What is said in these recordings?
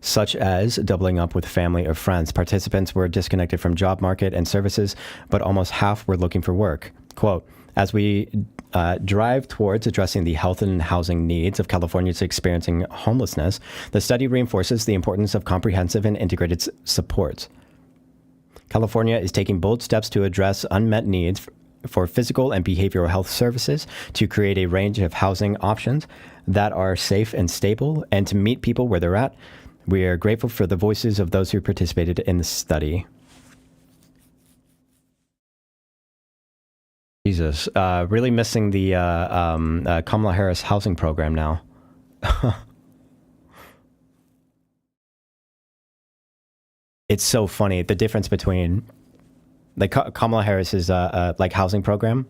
such as doubling up with family or friends. Participants were disconnected from job market and services, but almost half were looking for work. Quote, as we drive towards addressing the health and housing needs of Californians experiencing homelessness, the study reinforces the importance of comprehensive and integrated supports. California is taking bold steps to address unmet needs for physical and behavioral health services, to create a range of housing options that are safe and stable, and to meet people where they're at. We are grateful for the voices of those who participated in the study. Jesus, really missing the Kamala Harris housing program now. It's so funny, the difference between like Kamala Harris's like housing program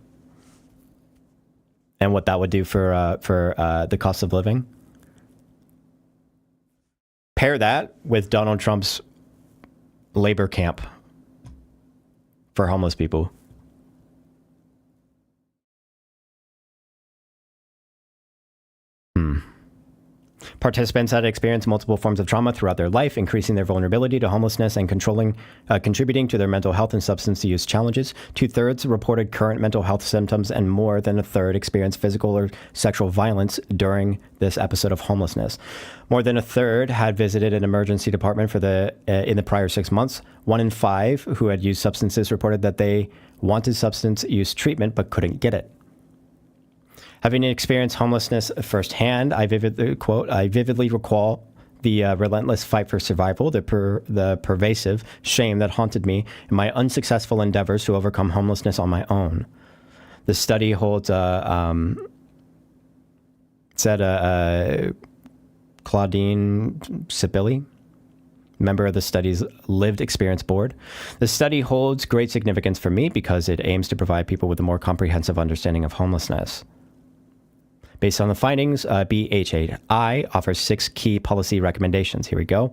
and what that would do for the cost of living. Pair that with Donald Trump's labor camp for homeless people. Participants had experienced multiple forms of trauma throughout their life, increasing their vulnerability to homelessness and contributing to their mental health and substance use challenges. 2/3 reported current mental health symptoms, and more than a third experienced physical or sexual violence during this episode of homelessness. More than a third had visited an emergency department in the prior 6 months. 1 in 5 who had used substances reported that they wanted substance use treatment but couldn't get it. Having experienced homelessness firsthand, I vividly recall the relentless fight for survival, the pervasive shame that haunted me in my unsuccessful endeavors to overcome homelessness on my own. The study holds Claudine Sibili, member of the study's Lived Experience Board. The study holds great significance for me because it aims to provide people with a more comprehensive understanding of homelessness. Based on the findings, BHI offers 6 key policy recommendations. Here we go.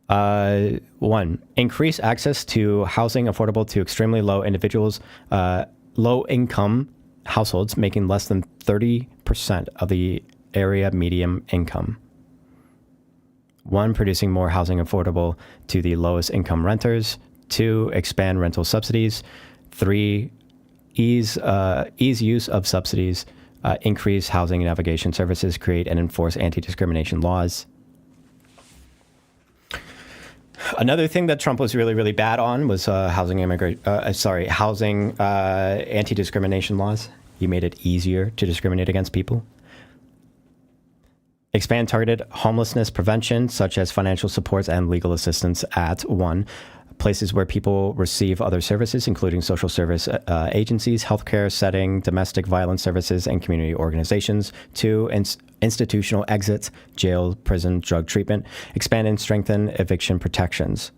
1, increase access to housing affordable to extremely low individuals, low-income households making less than 30% of the area median income. 1, producing more housing affordable to the lowest income renters. 2, expand rental subsidies. 3, ease use of subsidies. Increase housing and navigation services, create and enforce anti-discrimination laws. Another thing that Trump was really, really bad on was housing anti-discrimination laws. He made it easier to discriminate against people. Expand targeted homelessness prevention, such as financial supports and legal assistance at 1, places where people receive other services, including social service agencies, healthcare setting, domestic violence services, and community organizations. 2, institutional exits, jail, prison, drug treatment. Expand and strengthen eviction protections.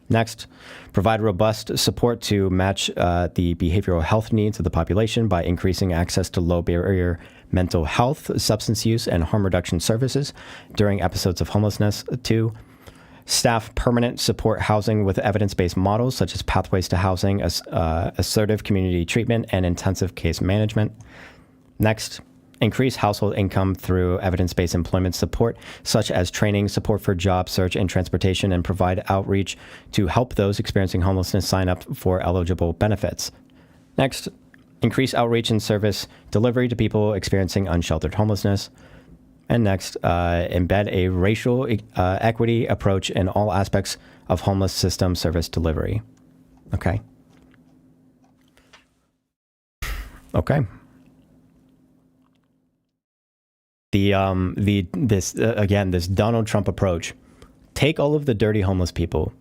Next, provide robust support to match the behavioral health needs of the population by increasing access to low-barrier mental health, substance use, and harm reduction services during episodes of homelessness. 2, staff permanent support housing with evidence-based models such as pathways to housing, assertive community treatment, and intensive case management. Next, increase household income through evidence-based employment support, such as training, support for job search and transportation, and provide outreach to help those experiencing homelessness sign up for eligible benefits. Next, increase outreach and service delivery to people experiencing unsheltered homelessness. And next, embed a racial equity approach in all aspects of homeless system service delivery. Okay. Okay. This Donald Trump approach: take all of the dirty homeless people,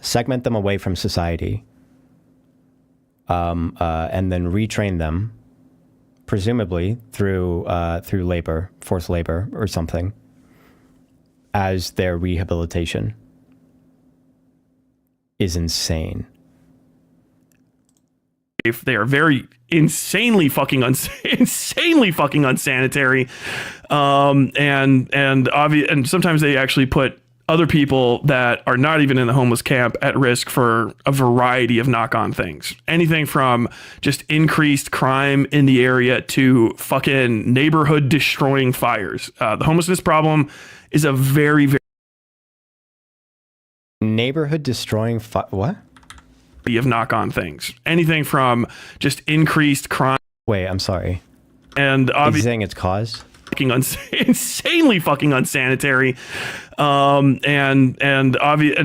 segment them away from society, and then retrain them, presumably through labor, forced labor or something, as their rehabilitation, is insane. If they are very insanely fucking unsanitary, and sometimes they actually put other people that are not even in the homeless camp at risk for a variety of knock-on things. Anything from just increased crime in the area to fucking neighborhood destroying fires. The homelessness problem is a very, very neighborhood destroying what? Of knock-on things. Anything from just increased crime. Wait, I'm sorry. And He's obviously saying it's caused? insanely fucking unsanitary. And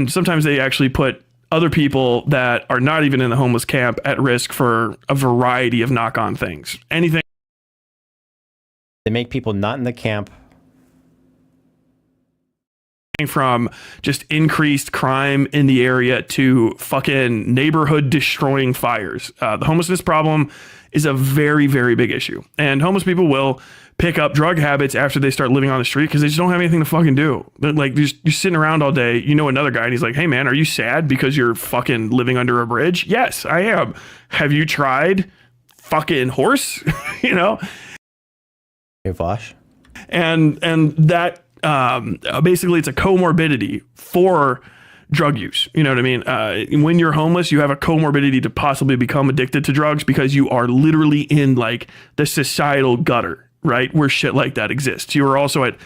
sometimes they actually put other people that are not even in the homeless camp at risk for a variety of knock-on things. Anything They make people not in the camp from just increased crime in the area to fucking neighborhood destroying fires. The homelessness problem is a very, very big issue. And homeless people will pick up drug habits after they start living on the street because they just don't have anything to fucking do. They're like, you're sitting around all day. You know another guy and he's like, hey man, are you sad because you're fucking living under a bridge? Yes, I am. Have you tried fucking horse? You know? Hey, Vosh. And that basically it's a comorbidity for drug use. You know what I mean? When you're homeless, you have a comorbidity to possibly become addicted to drugs because you are literally in like the societal gutter, right? Where shit like that exists. You are also at.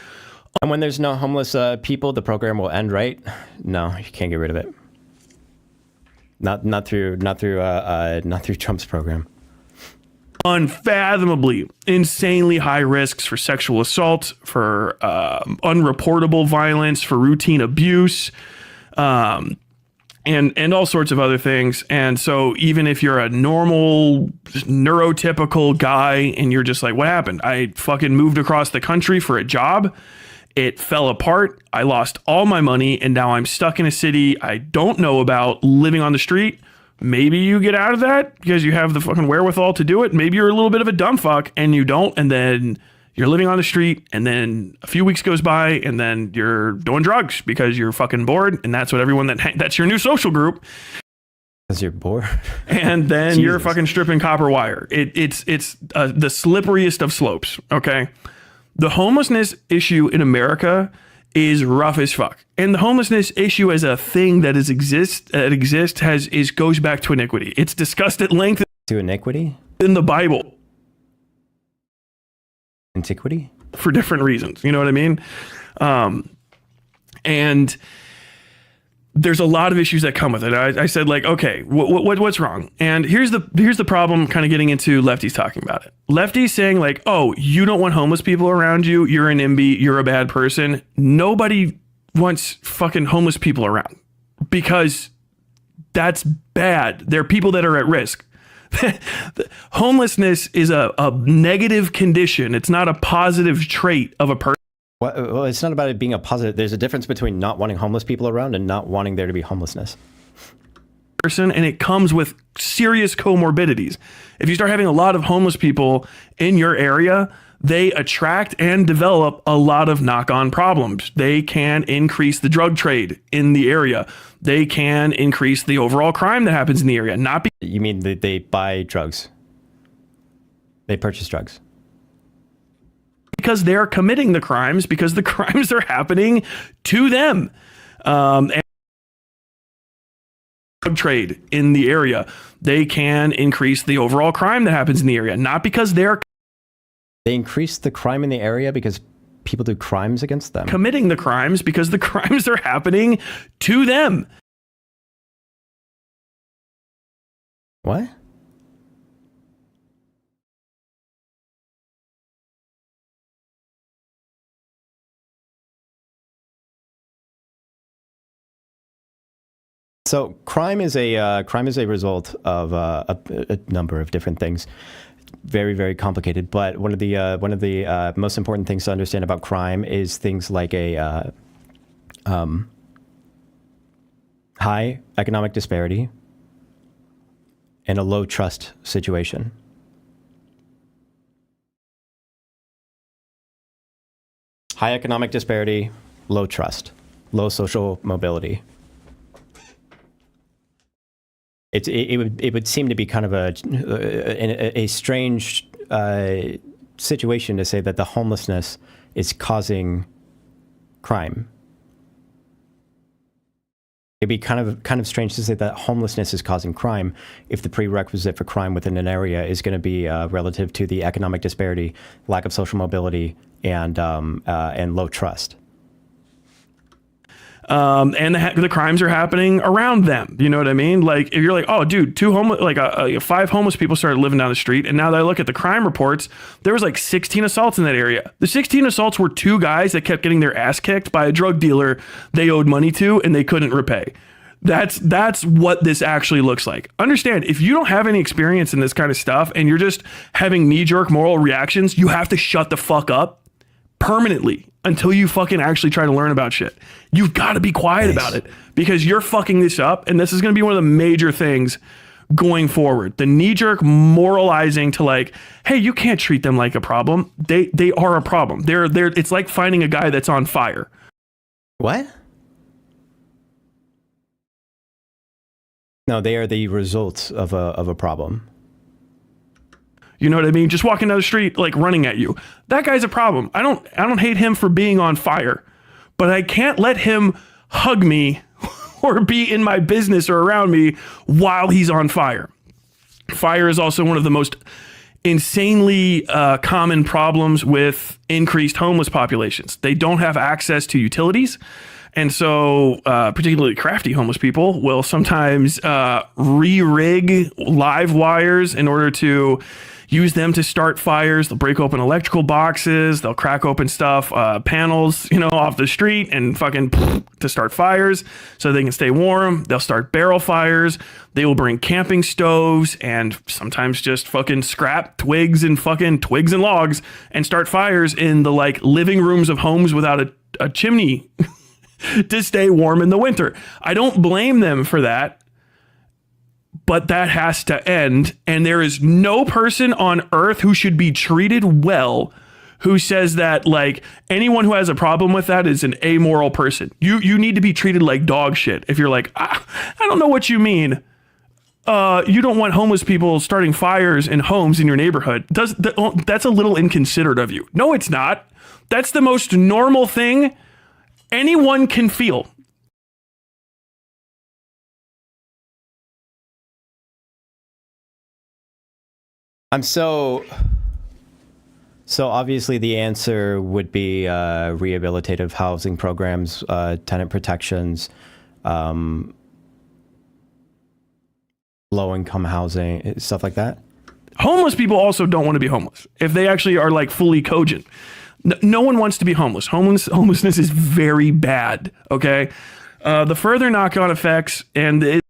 And when there's no homeless people, the program will end, right? No, you can't get rid of it. Not through Trump's program. Unfathomably, insanely high risks for sexual assault, for unreportable violence, for routine abuse, and all sorts of other things. And so even if you're a normal, neurotypical guy and you're just like, what happened? I fucking moved across the country for a job. It fell apart. I lost all my money and now I'm stuck in a city I don't know about, living on the street. Maybe you get out of that because you have the fucking wherewithal to do it. Maybe you're a little bit of a dumb fuck and you don't. And then you're living on the street and then a few weeks goes by and then you're doing drugs because you're fucking bored. And that's what everyone that's your new social group. Because you're bored. And then Jesus. You're fucking stripping copper wire. It's the slipperiest of slopes. Okay. The homelessness issue in America is rough as fuck. And the homelessness issue as a thing that goes back to iniquity. It's discussed at length To iniquity? in the Bible Antiquity? for different reasons. You know what I mean? And there's a lot of issues that come with it. I said like, okay, what's wrong? And here's the problem, kind of getting into lefties talking about it. Lefties saying like, oh, you don't want homeless people around you. You're an NIMBY. You're a bad person. Nobody wants fucking homeless people around because that's bad. They're people that are at risk. Homelessness is a negative condition. It's not a positive trait of a person. Well, it's not about it being a positive. There's a difference between not wanting homeless people around and not wanting there to be homelessness. And it comes with serious comorbidities. If you start having a lot of homeless people in your area, they attract and develop a lot of knock-on problems. They can increase the drug trade in the area. They can increase the overall crime that happens in the area. You mean that they buy drugs? They purchase drugs? Because they're committing the crimes, because the crimes are happening to them. And drug trade in the area, they can increase the overall crime that happens in the area. Not because they increase the crime in the area because people do crimes against them. Committing the crimes because the crimes are happening to them. What? So crime is a result of a number of different things. Very, very complicated. But one of the most important things to understand about crime is things like a high economic disparity and a low trust situation. High economic disparity, low trust, low social mobility. It would seem to be kind of a strange situation to say that the homelessness is causing crime. It'd be kind of strange to say that homelessness is causing crime if the prerequisite for crime within an area is going to be relative to the economic disparity, lack of social mobility, and low trust. And the crimes are happening around them. You know what I mean? Like if you're like, oh, dude, 5 homeless people started living down the street, and now that I look at the crime reports, there was like 16 assaults in that area. The 16 assaults were 2 guys that kept getting their ass kicked by a drug dealer they owed money to and they couldn't repay. That's what this actually looks like. Understand, if you don't have any experience in this kind of stuff and you're just having knee-jerk moral reactions, you have to shut the fuck up permanently until you fucking actually try to learn about shit. You've got to be quiet about it because you're fucking this up, and this is going to be one of the major things going forward. The knee-jerk moralizing to like, hey, you can't treat them like a problem. They are a problem. They're it's like finding a guy that's on fire. What? No, they are the results of a problem. You know what I mean? Just walking down the street, like running at you. That guy's a problem. I don't hate him for being on fire, but I can't let him hug me or be in my business or around me while he's on fire. Fire is also one of the most insanely common problems with increased homeless populations. They don't have access to utilities. And so particularly crafty homeless people will sometimes re-rig live wires in order to use them to start fires. They'll break open electrical boxes. They'll crack open stuff, panels, off the street and fucking to start fires so they can stay warm. They'll start barrel fires. They will bring camping stoves and sometimes just fucking scrap twigs and logs and start fires in the like living rooms of homes without a chimney to stay warm in the winter. I don't blame them for that, but that has to end. And there is no person on earth who should be treated well who says that like anyone who has a problem with that is an amoral person. You need to be treated like dog shit. If you're like, I don't know what you mean. You don't want homeless people starting fires in homes in your neighborhood. That's a little inconsiderate of you. No, it's not. That's the most normal thing anyone can feel. So obviously the answer would be rehabilitative housing programs, tenant protections, low-income housing, stuff like that. Homeless people also don't want to be homeless if they actually are like fully cogent. No one wants to be homeless. Homelessness is very bad. Okay. The further knock-on effects and